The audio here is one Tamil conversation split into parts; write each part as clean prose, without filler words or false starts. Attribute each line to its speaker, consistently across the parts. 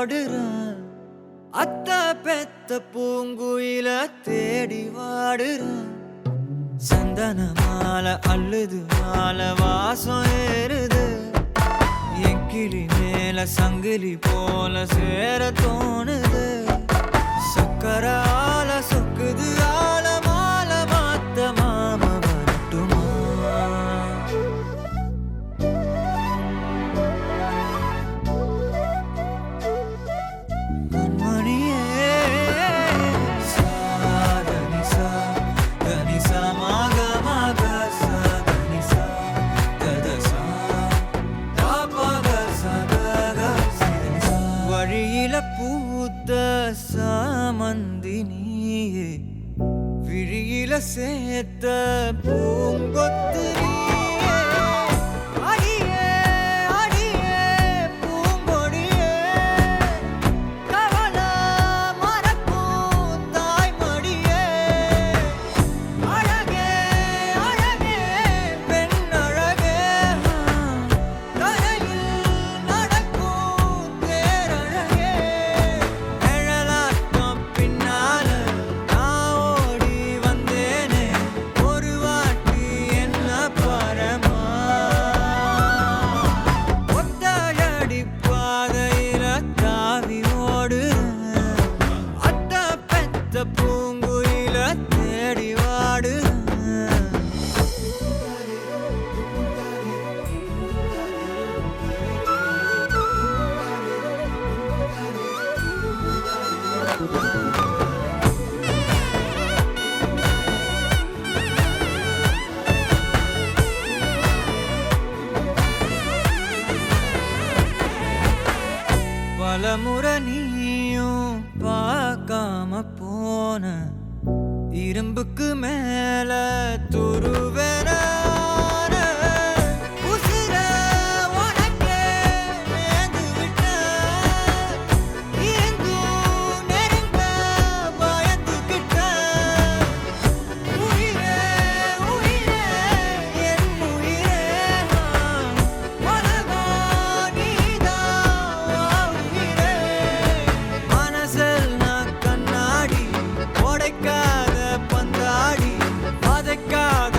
Speaker 1: ஓடுறேன். அத்த பெத்த பூங்குயில தேடி வாடுறேன். சந்தன மாலை அள்ளுது மாலை வாசம் ஏறுது. என் கிளி மேல சங்கிலி போல சேர தோணுது. சக்கர ஆல சொக்குது ஆல மால மாத்த மாம வரட்டுமா? கண்மணியே சாதனிசா தனிசா மாக மாக சாதனிசா ததசா தாபக சதக சிதனிசா. வழியில பூத்த சாமந்தி நீயே, விழியில சேர்த்த பூங்கொத்து நீயே. அடியே அடியே பூங்கொடியே, கவல மறக்கும் தாய்மடியே. அழகே அழகே பெண் அழகே, தரையில் நடக்கும் தேரழகே. நிழலாட்டம் பின்னால நான் ஓடி வந்தேனே, ஒரு வாட்டி என்ன பரமா. ஒத்தையடி பாதையில தாவி ஓடுறேன். அத்த பெத்த பூங்குயில தேடி வாடுறேன். பலமுறை நீயும் பார்க்காம போன, இரும்புக்கு மேல துருவென உசிர உனக்கே நேர்ந்து விட்டேன். இருந்தும் நெருங்க பயந்துகிட்டேன். உயிரே உயிரே என் உயிரே, உலகம் நீதான் உயிரே. மனசில் நான் கண்ணாடி உடைக்காத பந்தாடி, வதைக்காத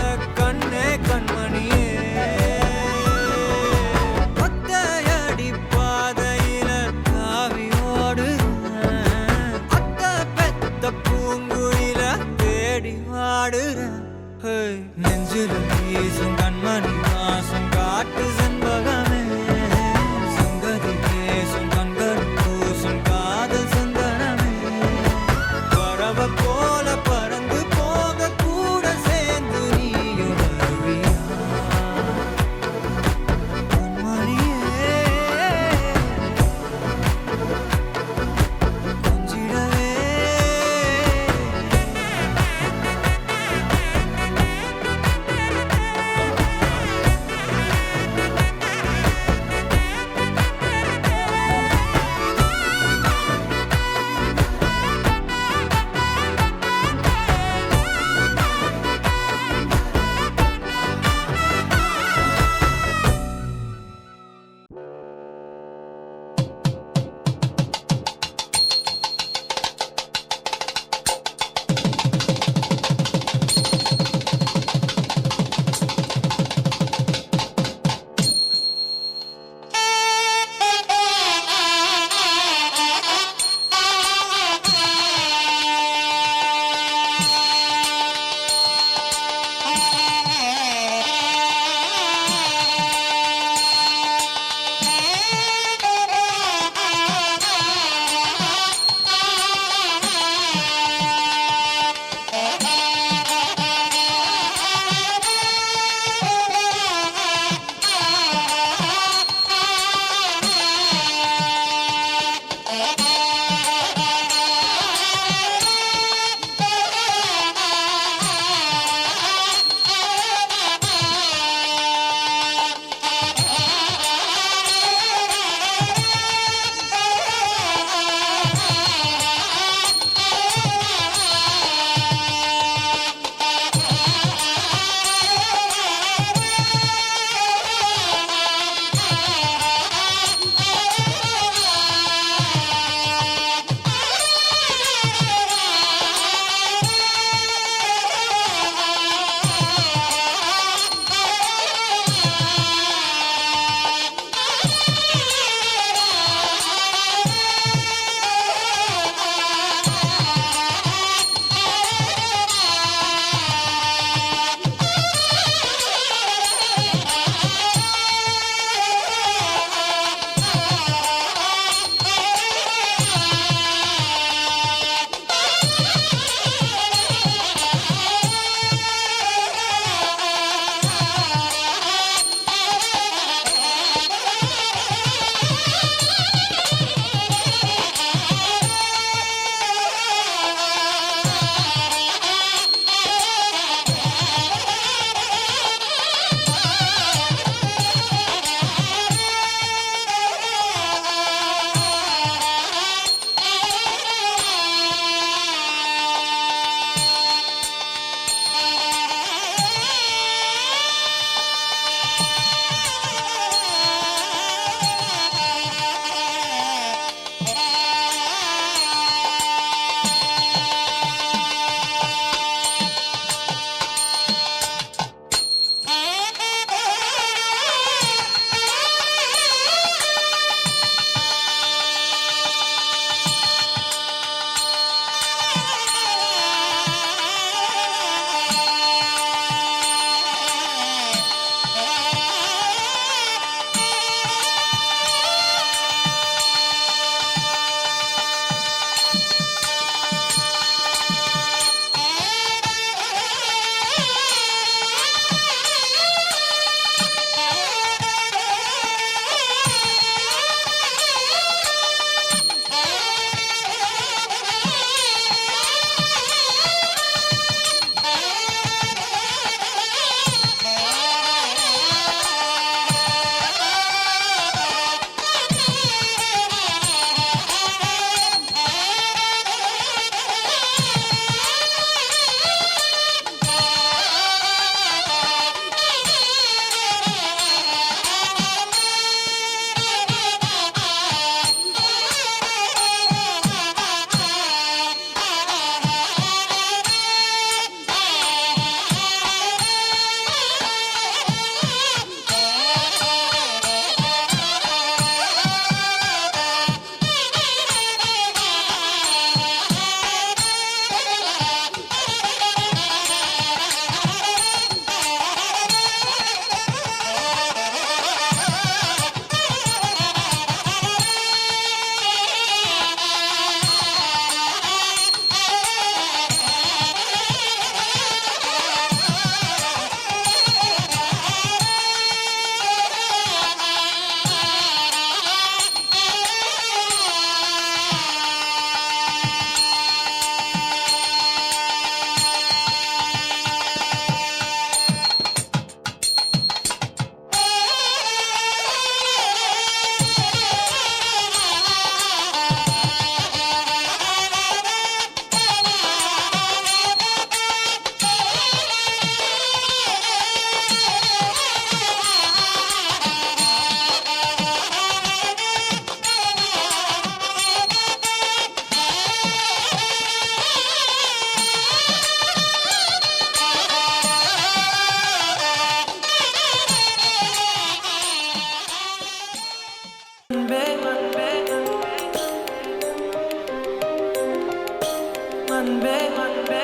Speaker 1: அன்பே அன்பே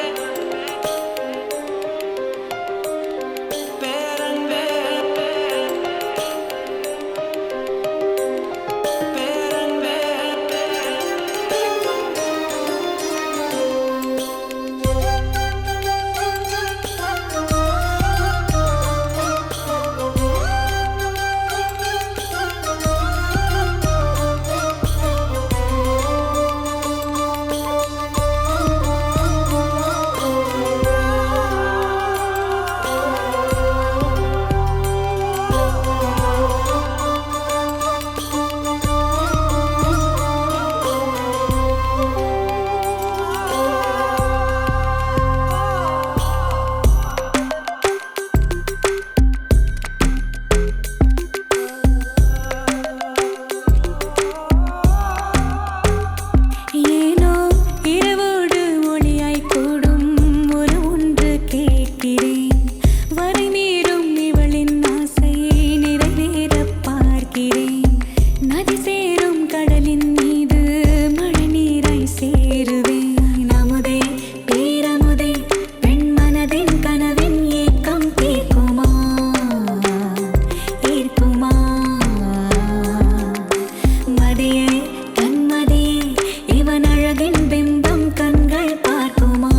Speaker 1: பேரன்பே பேரன்பே
Speaker 2: ஏனோ இரவோடு ஒளியாய் கூடும் ஒரு ஒன்று கேட்கிறேன் வரை மீறும் இவளின் ஆசையை நிறைவேறப் பார்க்கிறேன் நதி சேரும் கடலின் மீது மழை நீராய் சேருவேன் அமுதே பேரமுதே பெண் மனதின் கனவின் ஏக்கம் தீர்க்குமா ஈர்க்குமா மதியே கண்மதியே இவன் அழகின் பிம்பம் கண்கள் பார்க்குமா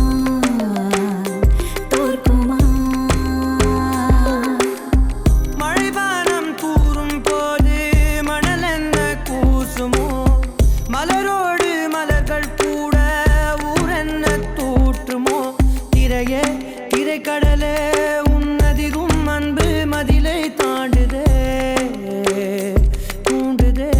Speaker 2: தோற்குமா
Speaker 1: மழைவானம் கூறும் போது மணல் என்ன கூசுமோ மலரோடு மலர்கள் கூட ஊரென்ன தூற்றுமோ திரையே திரைக்கடலே உன்னதிகும் அன்பு மதிலை தாண்டுதே தூண்டுதே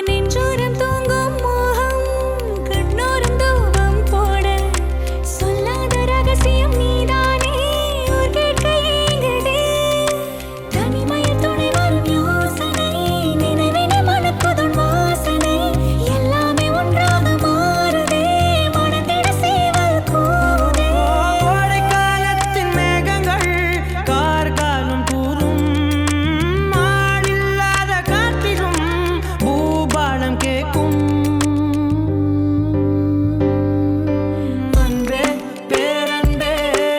Speaker 2: நெஞ்சோரம் தூங்கும் மோகம் கண்ணோரம் தூவம் போட சொல்லாத ரகசியம் நீதானே ஊர் கேட்க ஏங்குதே தனிமையில் துணை வரும் யோசனை நினைவினை மணக்குதுன் வாசனை எல்லாமே ஒன்றாக மாறுதே மனதிட சேவல் கூதே
Speaker 1: கோடைக்காலத்தின் மேகங்கள் கார்காலம் கூறும் ஆளில்லாத காற்றிலும் பூபாலம் கேட்கும் அன்பே பேரன்பே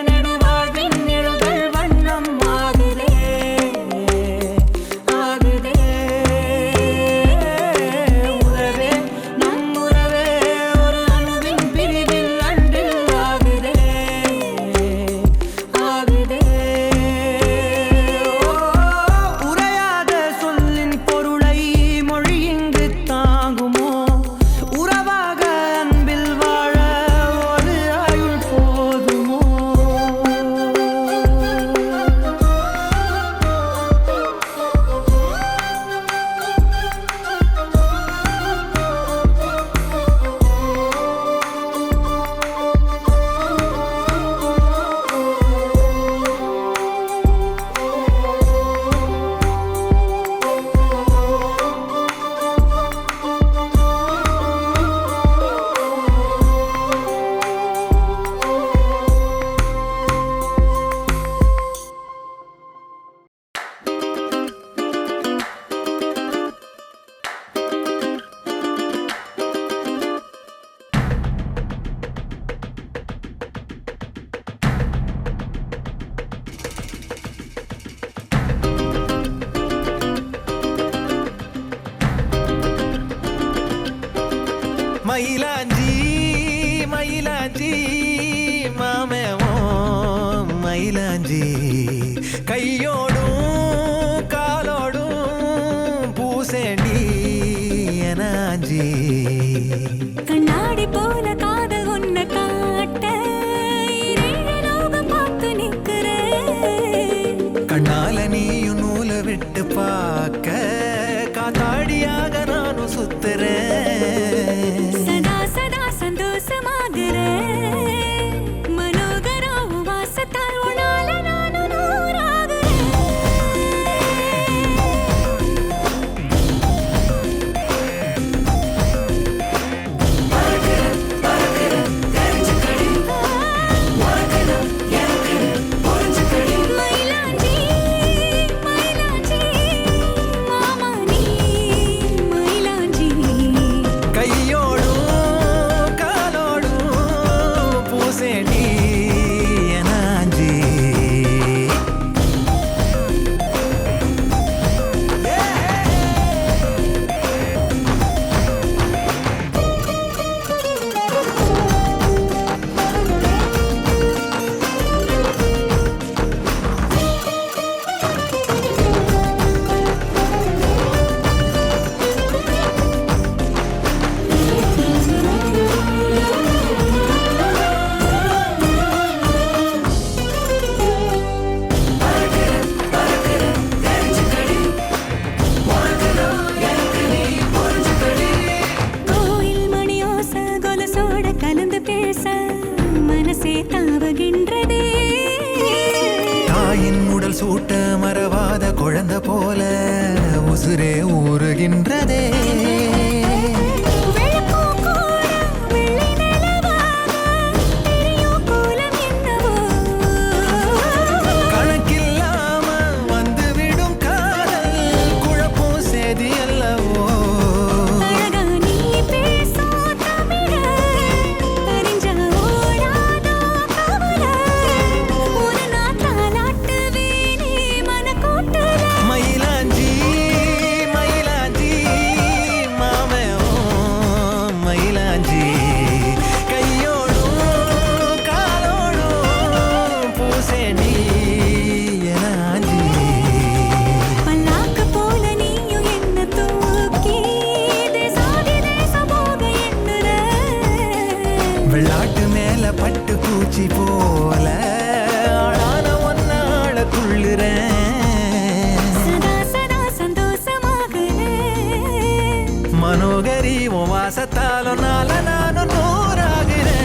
Speaker 1: நெடுவாழ்வின் நிழல்கள் வண்ணம் ஆகுதே ஆகுதே உறவே நம் உறவே ஒரு அணுவின் பிரிவில் அன்றில் ஆகுதே ஆகுதே உரையாத சொல்லின் பொருளை மொழி இங்கு தாங்குமோ உறவாக அன்பில் வாழ ஒரு ஆயுள் போதுமோ மயிலாஞ்சி மயிலாஞ்சி மாமேவோ மயிலாஞ்சி கையோடும் காலோடும் பூசேண்டி எனாஞ்சி
Speaker 2: கண்ணாடி போல காதல் உன்னை காட்ட இரேழு லோகம் பார்த்து நிற்கிறேன்
Speaker 1: கண்ணால நீயும் நூலை விட்டு பார்க்க காத்தாடியாக நானும் சுத்துறேன்.
Speaker 2: சதா சதா சந்தோஷமாகிறேன். மனோகரா உன் வாசத்தால் உன்னால நானும் நூறாகிறேன். மயிலாஞ்சி மயிலாஞ்சி மாமா நீ மயிலாஞ்சி.
Speaker 1: கையோடும் காலோடும் பூசேண்டி எனாஞ்சி.
Speaker 2: கோயில் மணியோச கொலுசோட கலந்து பேச மனசே தாவுகின்றதே.
Speaker 1: தாயின் உடல் சூட்ட மறவாத குழந்தை போல உசுரே ஊறுகின்றதே.
Speaker 2: வெள்ளப்பூ கூட வெள்ளை நிலவாக தெரியும் கோலம் என்னவோ.
Speaker 1: கணக்கில்லாம வந்துவிடும் காதல் குழப்பம் சேதி அல்லவோ.
Speaker 2: அழகா நீ பேசும் தமிழ அறிஞ்ச ஓடாதோ கவலை. ஒரு நாள் தாலாட்டுவேனே மனக்கூட்டுல.
Speaker 1: மயிலாஞ்சி மயிலாஞ்சி மாமே ஓ மயிலாஞ்சி. கையோடும் காலோடும் பூசேண்டி எனாஞ்சி.
Speaker 2: பல்லாக்கு போல நீயும் என்ன தூக்கி தேசாதி தேசம் போக எண்ணுற.
Speaker 1: வெள்ளாட்டு மேல பட்டு பூச்சி போல ஆளான ஒன்னாள துள்ளுறேன்.
Speaker 2: சதா சதா சந்தோஷமாகிறேன்.
Speaker 1: மனோகரி உன் வாசத்தாலும் நால நானும் நூறாகிறேன்.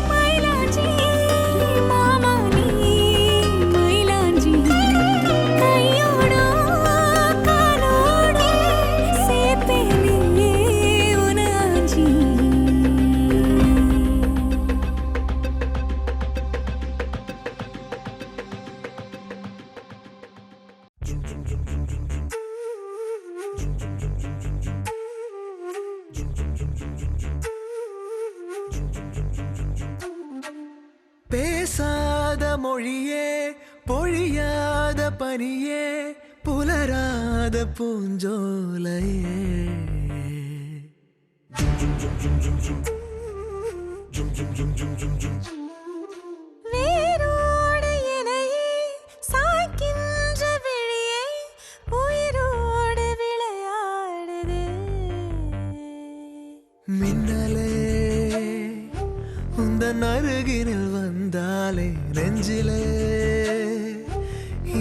Speaker 2: மயிலாஞ்சி மயிலாஞ்சி மாமா நீ மயிலாஞ்சி. கையோடோ காலோடோ சேப்பேனே உனாஞ்சி.
Speaker 1: பேசாத மொழியே பொழியாத பனியே புலராத பூஞ்சோலையே.
Speaker 2: வேரோடு இலையே சாய்க்கின்ற விழியே உயிரோடு விளையாடுது.
Speaker 1: மின்னலே உந்தன் அருகினில் வந்தாலே நெஞ்சிலே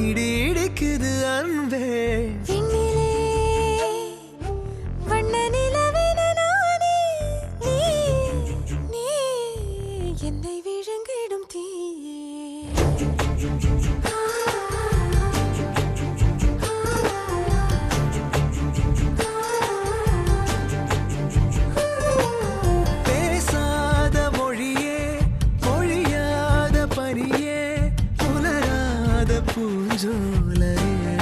Speaker 1: இடி இடிக்குது அன்பே.
Speaker 2: விண்ணிலே வண்ண நிலவென நானே நீ நீ என்னை விழுங்கிடும் தீயே.
Speaker 1: பேசாத மொழியே பொழியாத பனியே புலராத பூஞ்சோலையே.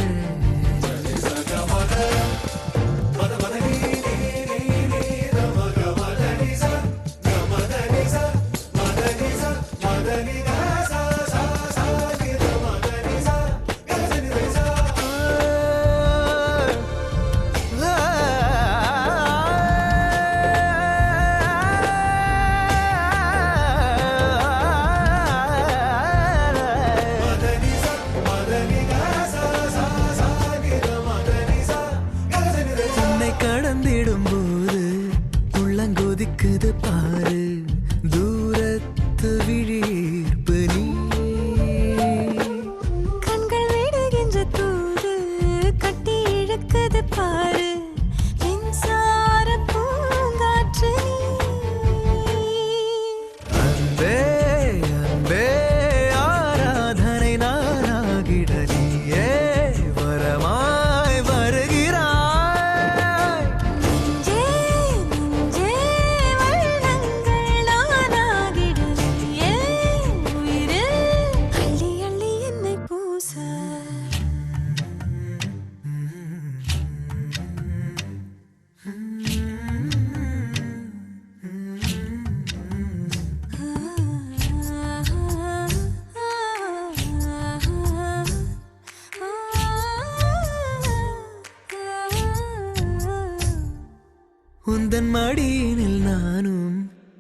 Speaker 1: உந்தன் மடியினில் நானும்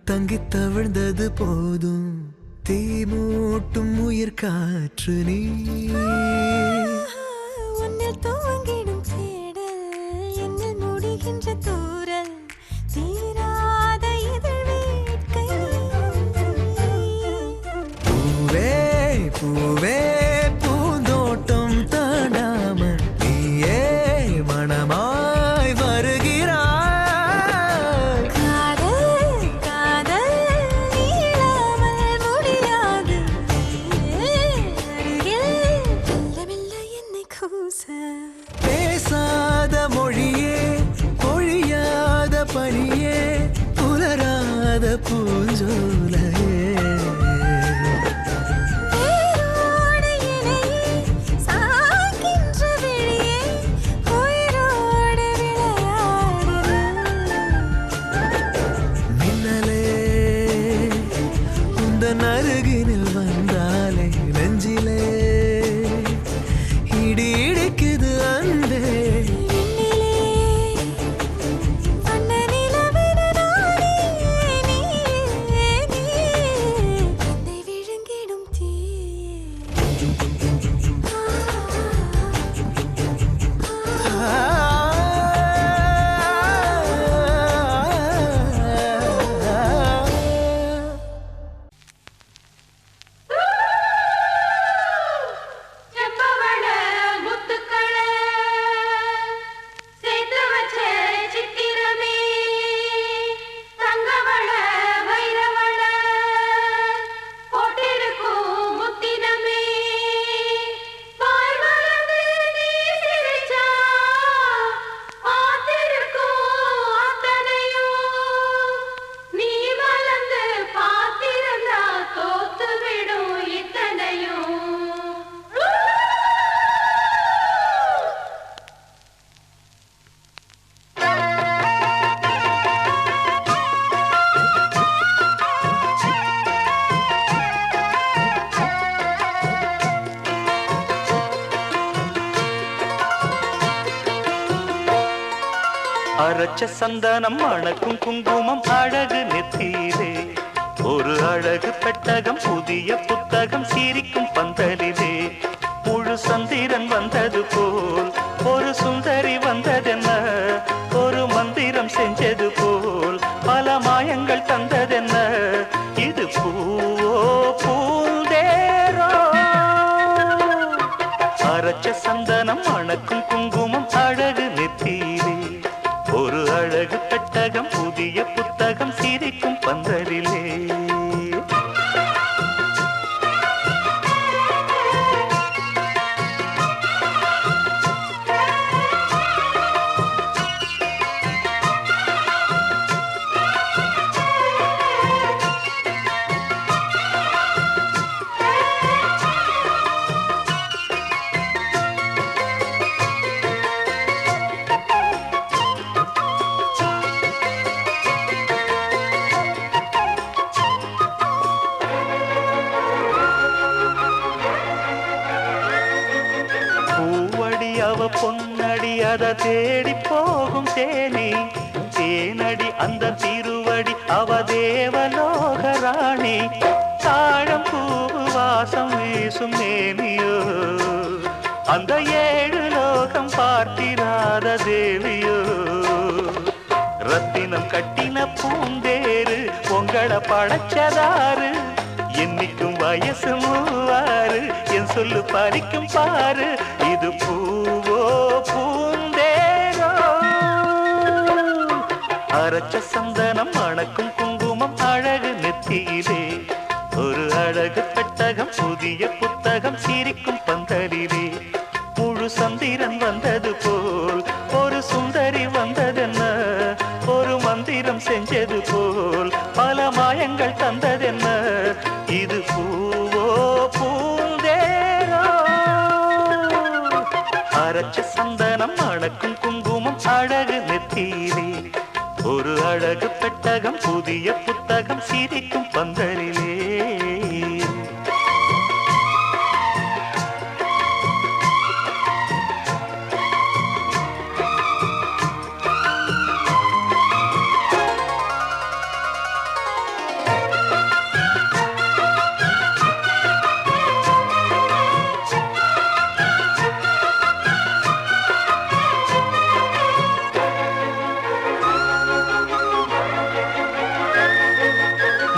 Speaker 1: தங்கித் தவிழ்ந்தது போதும் தீ மூட்டும் உயிர் காற்று நீ
Speaker 2: உன்னில் துவங்கிடும் தேடல் என்னில் முடிகின்ற தூரல் தீராத இதழ் வேட்கை
Speaker 1: பூவே பூவே பூந்தோட்டம் தாண்டாமல் நீயே மனமாய் வருகிறாய்
Speaker 2: காதல் காதல் நீளாமல் முடியாது அருகில் மெல்ல மெல்ல என்னை கூச
Speaker 1: பேசாத மொழியே பொழியாத பனியே புலராத பூஞ்சோலையே
Speaker 2: வேரோடு இணையே சாய்க்கின்ற விழியே உயிரோடு விளையாடுது
Speaker 1: மின்னலே உந்தன் அருகினில் வந்தாலே நெஞ்சிலே இடி இடிக்குது அன்பே
Speaker 2: விண்ணிலே வண்ண நிலவென நானே நீயே என்னை விழுங்கிடும் தீயே
Speaker 3: செம்பவள முத்துக்கள சேர்த்து வச்ச சித்திரமே தங்கவள வைரவள போட்டிருக்கும் முத்தினமே வாய் மறந்து நீ சிரிச்சா பார்த்திருக்கும் அத்தனையும் நீ மலர்ந்து பார்த்திருந்தா தோத்து விடும் இத்தனையும்
Speaker 4: அரைச்ச சந்தனம் மணக்கும் குங்குமம் அழகு நெத்தியிலே ஒரு அழகு பெட்டகம் புதிய புத்தகம் சிரிக்கும் பந்தலிலே முழு சந்திரன் வந்தது போல் ஒரு சுந்தரி வந்ததென்ன ஒரு மந்திரம் செஞ்சது போல் பல மாயங்கள் தந்ததென்ன இது பூவோ பூந்தேரோ அரைச்ச சந்தனம் மணக்கும் குங்குமம் அழகு நெத்தியிலே ஒரு அழகு பெட்டகம் புதிய புத்தகம் சிரிக்கும் பந்தலிலே பூவடி அவ பொன்னடி அத தேடி போகும் தேனி தேனடி அந்த திருவடி அவ தேவலோக ராணி தாழம் பூ வாசம் வீசும் மேனியோ அந்த ஏழு லோகம் பார்த்திராத தேவியோ ரத்தினம் கட்டின பூந்தேரு உங்களை படைச்சதாரு என்னைக்கும் வயசு மூவாறு என் சொல்லு பறிக்கும் பாரு இது பூவோ பூந்தேரோ அரைச்ச சந்தனம் மணக்கும் குங்குமம் அழகு நெத்தியிலே ஒரு அழகு பெட்டகம் புதிய புத்தகம் சிரிக்கும் பந்தலிலே முழு சந்திரன் வந்தது போல் ஒரு சுந்தரி வந்ததென்ன ஒரு மந்திரம் செஞ்சது போல் பல மாயங்கள் தந்ததென்ன இது பூவோ பூந்தேரோ அரைச்ச சந்தனம் மணக்கும் குங்குமம் அழகு நெத்தியிலே ஒரு அழகு பெட்டகம் புதிய புத்தகம் சிரிக்கும் பந்தலிலே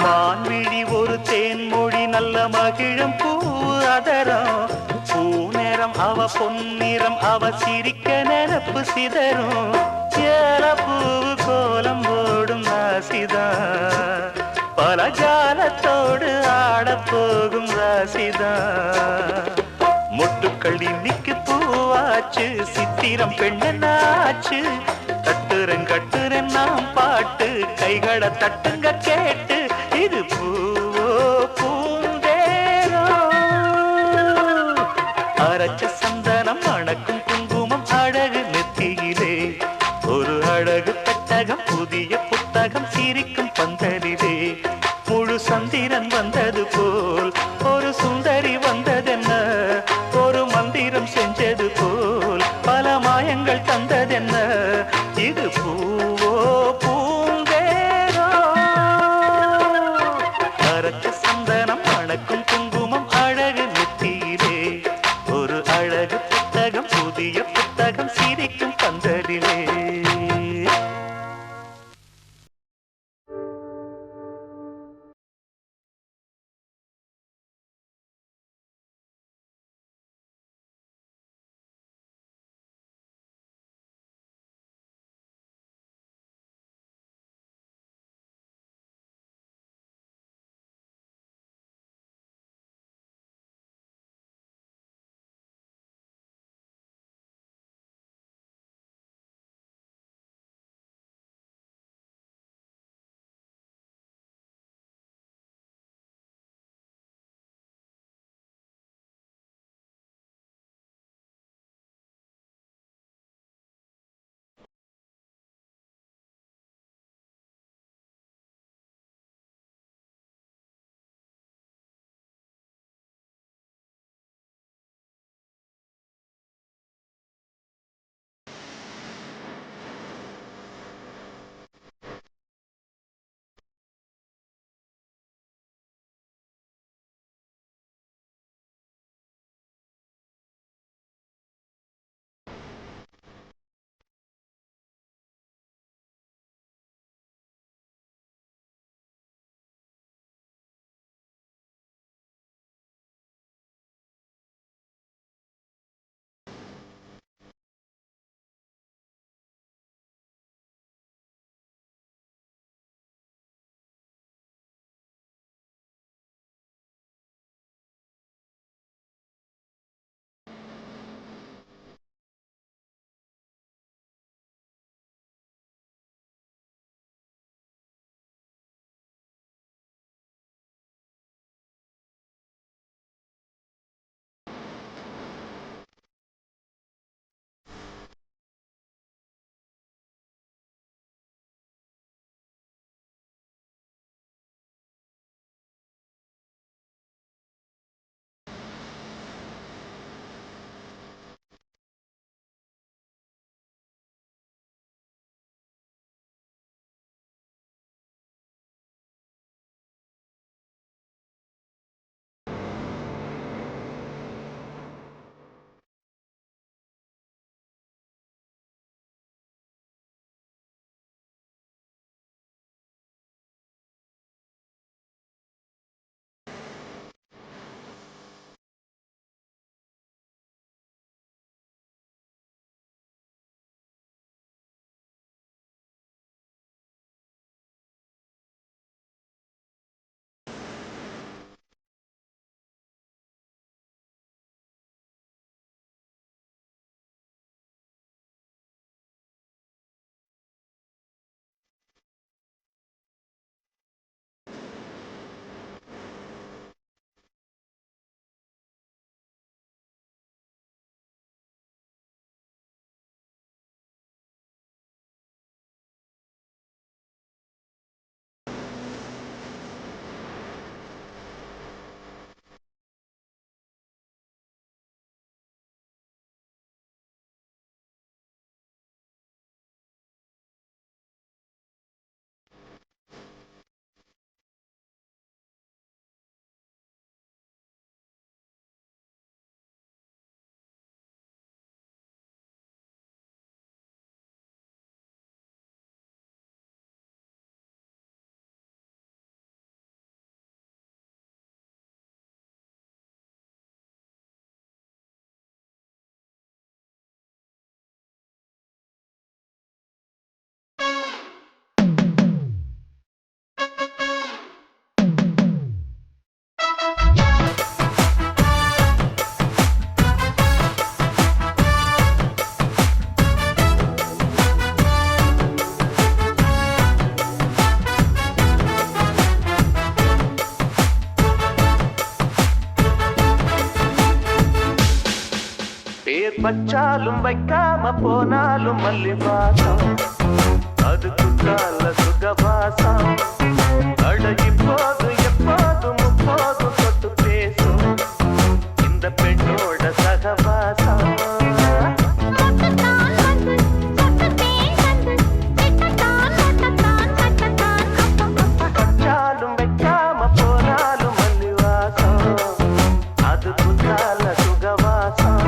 Speaker 4: மான்விழி ஒரு தேன்மொழி நல்ல மகிழம் பூ அதரம் பூநேரம் அவ பொன்னிறம் அவ சிரிக்க நினப்பு சிதறும் ஏலப்பூ கோலம் போடும் ராசிதா பல ஜாலத்தோடு ஆடப்போகும் ராசிதா மொட்டுக்கள் இன்னைக்கு பூவாச்சு சித்திரம் பெண்ணாச்சு தட்டுறன் கட்டுறன் நாம் பாட்டு கைகளை தட்டுங்க கேட்டு இது பூவோ பூந்தேரோ அரைச்ச சந்தனம் மணக்கும் குங்குமம் அழகு நெத்தியிலே ஒரு அழகு பெட்டகம் புதிய புத்தகம் சிரிக்கும் பந்தலிலே முழு சந்திரன் வந்தது போல் ஒரு சுந்தரி வந்ததென்ன ஒரு மந்திரம் செஞ்சது போல் பல மாயங்கள் தந்ததென்ன இது பூவோ பூந்தேரோ அரைச்ச சந்தனம் மணக்கும் குங்குமம் அழகு நெத்தியிலே ஒரு அழகு புத்தகம் புதிய புத்தகம் சிரிக்கும் பந்தலிலே வச்சாலும் வைக்காம போனாலும் மல்லி வாசம் அது குத்தால சுகவாசம் அழகி போதும் எப்போதும் முப்போதும் தொட்டு பேசும் இந்த பெண்ணோட சகவாசம் வச்சாலும் வைக்காம போனாலும் மல்லி வாசம் அது குத்தால சுகவாசம்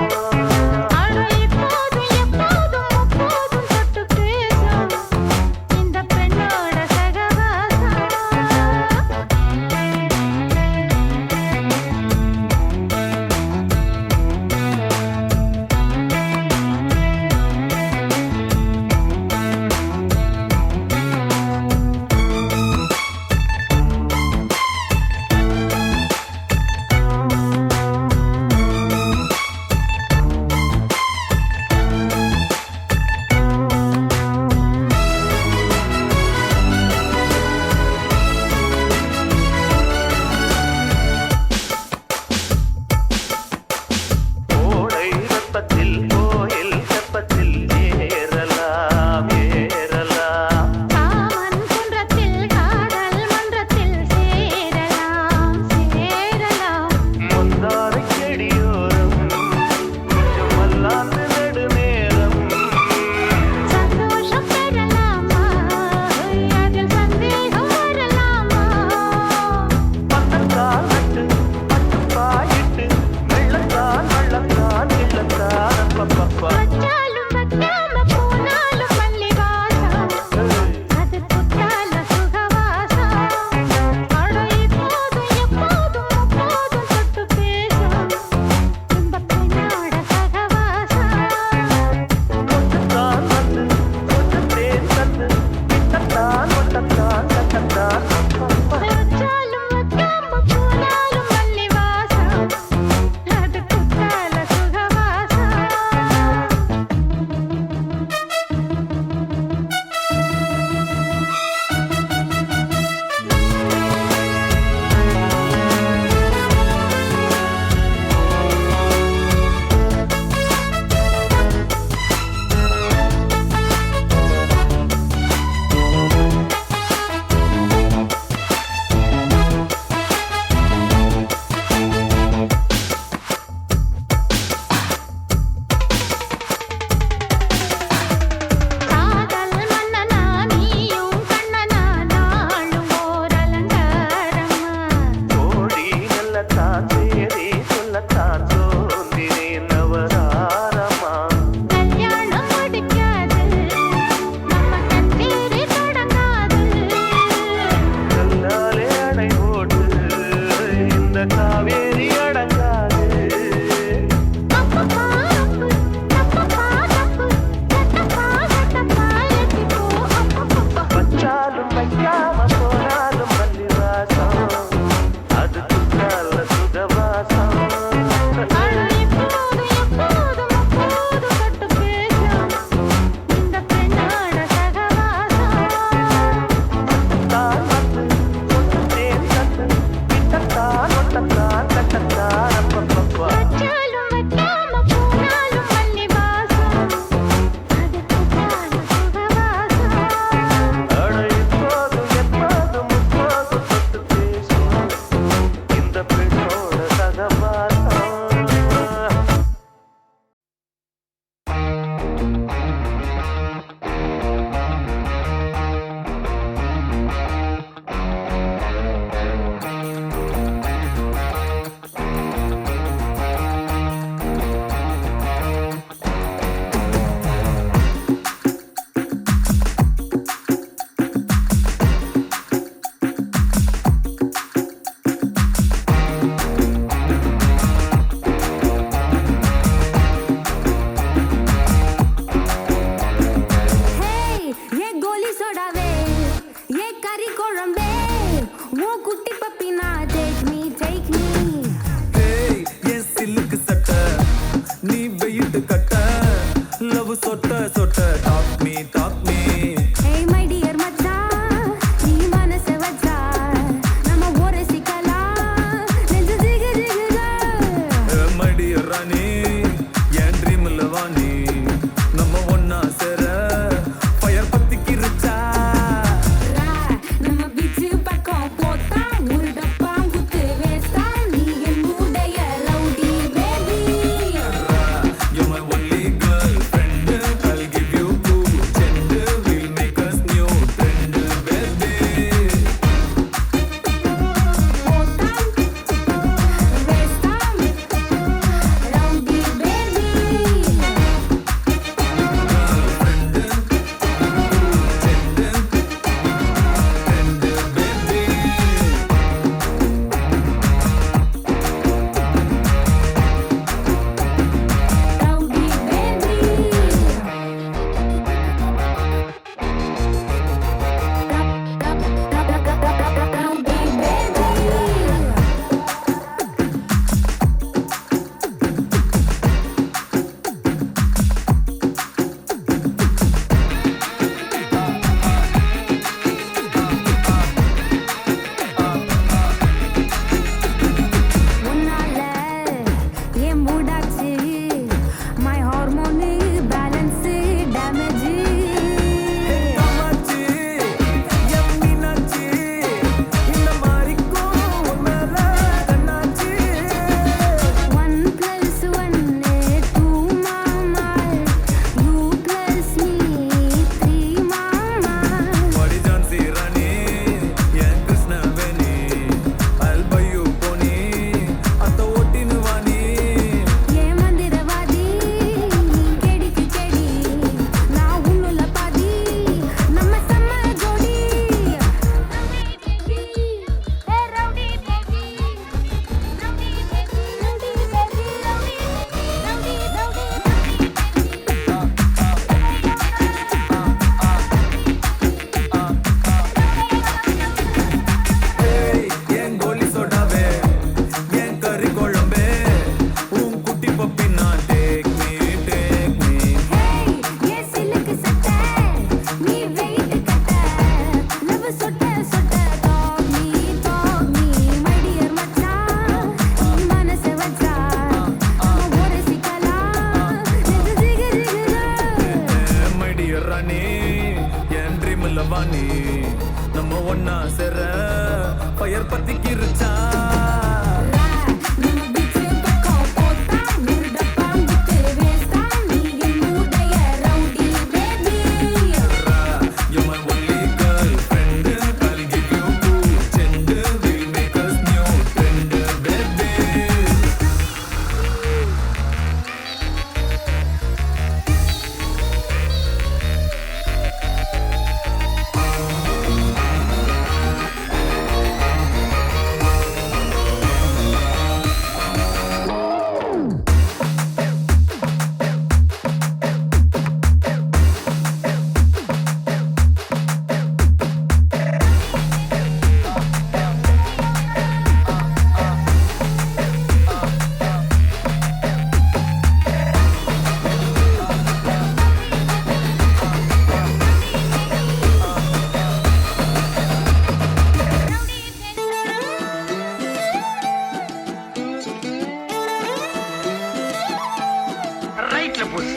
Speaker 1: வாணி நம்ம ஒன்னா சேர பயர் பத்திக்கிருச்சா You're my only girlfriend. I'll give you two gender. We'll make us new friend, baby.
Speaker 4: ரைட்ல புஷ்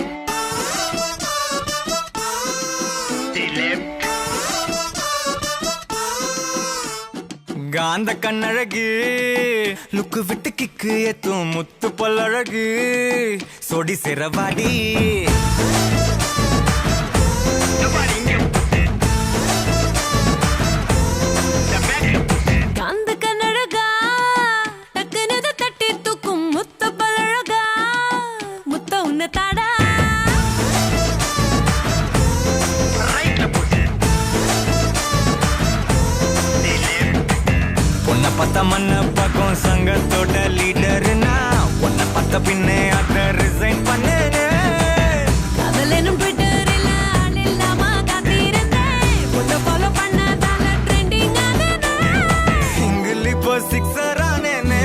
Speaker 4: லெஃப்ட்
Speaker 1: காந்த கண்ணழகு லுக்கு விட்டு கிக்கு ஏத்தும் முத்து பல்லழகு சொடி சிறவாடி
Speaker 2: காந்த கண்ணழகா டக்குனு தட்டி தூக்கும் முத்த பழகா முத்த உன்ன தாடா
Speaker 4: ரைட்ல புஷ்
Speaker 1: பொண்ண பார்த்த மண்ண பக்கம் சங்கத்தோட லீடர்னா உன்னை பார்த்த பின்னே அத ரிசைன் பண்ணேனே
Speaker 2: காதலனும் ட்விட்டரில் ஆள் இல்லாம காத்திருந்தேன் உன்னை ஃபாலோ பண்ணதால ட்ரெண்டிங்
Speaker 1: சிங்கிள் இப்போ சிக்ஸர் ஆனேனே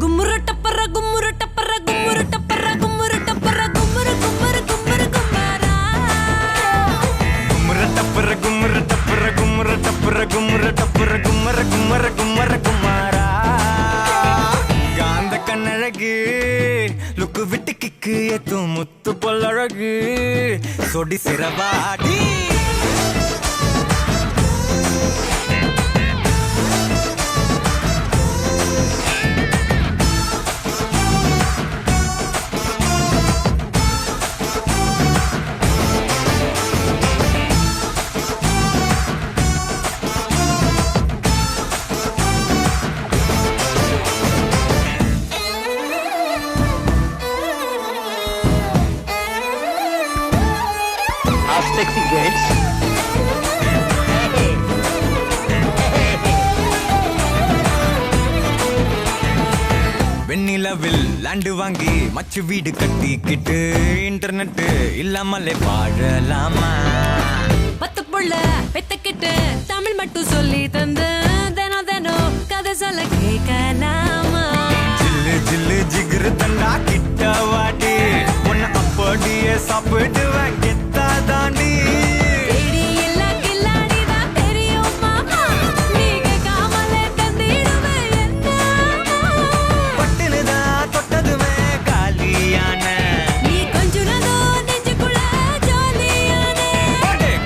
Speaker 2: கும்முரு டப்பர கும்முரு டப்பர கும்முரு டப்பர கும்முரு டப்பர கும்முரு கும்முரு கும்முரு கும்மாரா
Speaker 1: கும்முற டப்புற கும்முற டப்புற கும்முற டப்புற கும்முற டப்புற கும்மர கும்மர கும்மர குமாரா காந்த கண்ணழகு லுக்கு விட்டு கிக்கு ஏத்தும் முத்து பொல்லழகு சொடி சிறவாடி
Speaker 4: sexy girls.
Speaker 1: வெண்ணிலவில் லேண்டு வாங்கி மச்சு வீடு கட்டிக்கிட்டு இன்டர்நெட் இல்லாமலே வாழலாமா
Speaker 2: பத்து புள்ள பெத்துக்கிட்டு தமிழ் மட்டும் சொல்லி தந்து தினம் தினம் கதை சொல்ல கேட்கலாமா
Speaker 1: ஜில்லு ஜில்லு ஜிகிரு தண்டா கிட்ட வாடி உன்னை அப்படியே சாப்பிடுவேன் கெத்தா தாண்டி
Speaker 2: தேடி இல்ல கில்லாடிதான் தெரியும் மாமா நீங்க காமலே தந்திடுவேன் என்ன
Speaker 1: பட்டுனுதான் தொட்டதுமே காலியான
Speaker 2: நீ கொஞ்சுனதோ நெஞ்சுக்குள்ள ஜாலியானே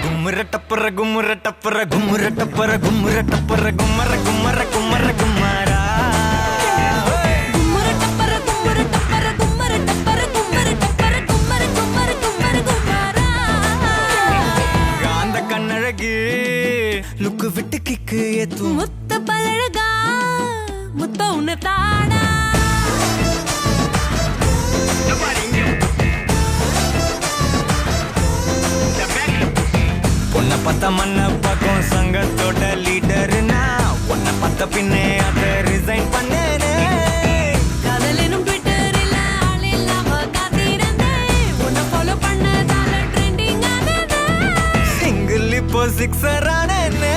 Speaker 1: கும்முற டப்புற கும்முற டப்புற கும்முற டப்புற கும்முற டப்புற கும்மர கும்மர கும்மர கும்மாரா
Speaker 2: கும்முரு டப்பர கும்முரு டப்பர கும்மரு டப்பர கும்மரு டப்பர கும்மரு கும்மரு கும்மரு கும்மாரா
Speaker 1: காந்த கண்ணழகு லுக்கு விட்டு கிக்கு ஏத்தும்
Speaker 2: முத்த பழகா முத்த உன்ன தாடா
Speaker 1: பொண்ண பார்த்த மண்ண பக்கம் சங்கத்தோட லீடர்னா உன்னை பார்த்த பின்னே அத ரிசைன் பண்ணேனே
Speaker 2: காதலனும் ட்விட்டரில் ஆள் இல்லாம காத்திருந்தேன் உன்னை ஃபாலோ பண்ணதால ட்ரெண்டிங் ஆனது
Speaker 1: சிங்கிள் இப்போ சிக்ஸர் ஆனேனே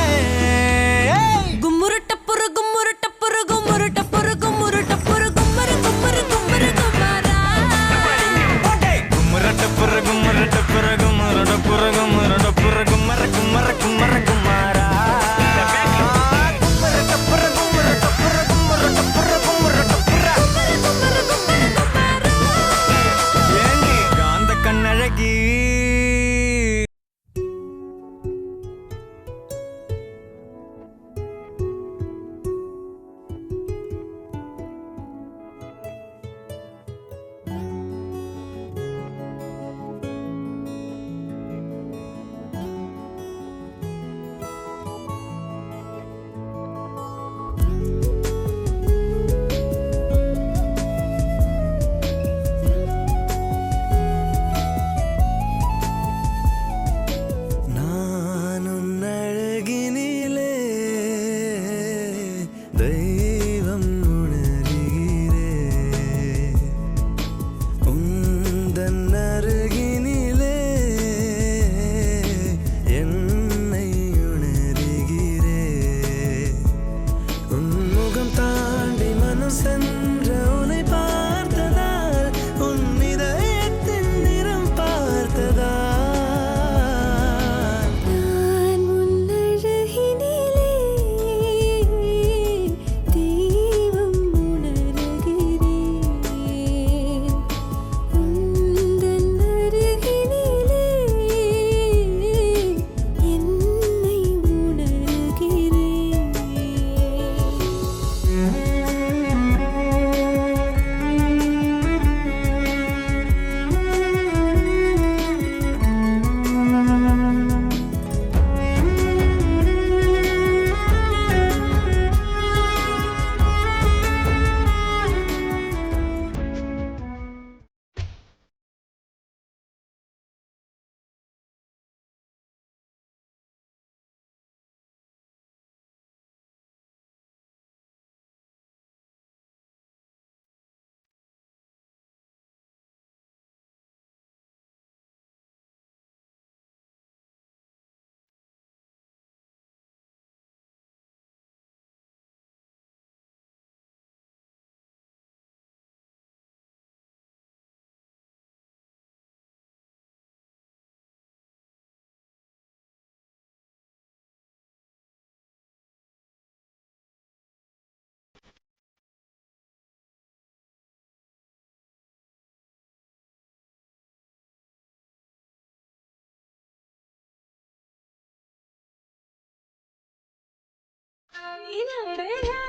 Speaker 2: கும்முரு டப்புரு கும்முரு டப்புரு கும்முரு டப்புரு கும்முரு டப்புரு கும்மரு கும்மரு கும்மரு கும்மாரா
Speaker 1: கும்முற டப்புற கும்முற டப்புற கும்முற டப்புற கும்முற டப்புற கும்மர கும்மர கும்மர குமாரா கும்முற டப்புற கும்முற டப்புற கும்முற டப்புற கும்முற டப்புற
Speaker 2: கும்மரு கும்மரு கும்மாரா
Speaker 1: ஏண்டி காந்த கண்ணழகி
Speaker 3: இளம்பெண்ணே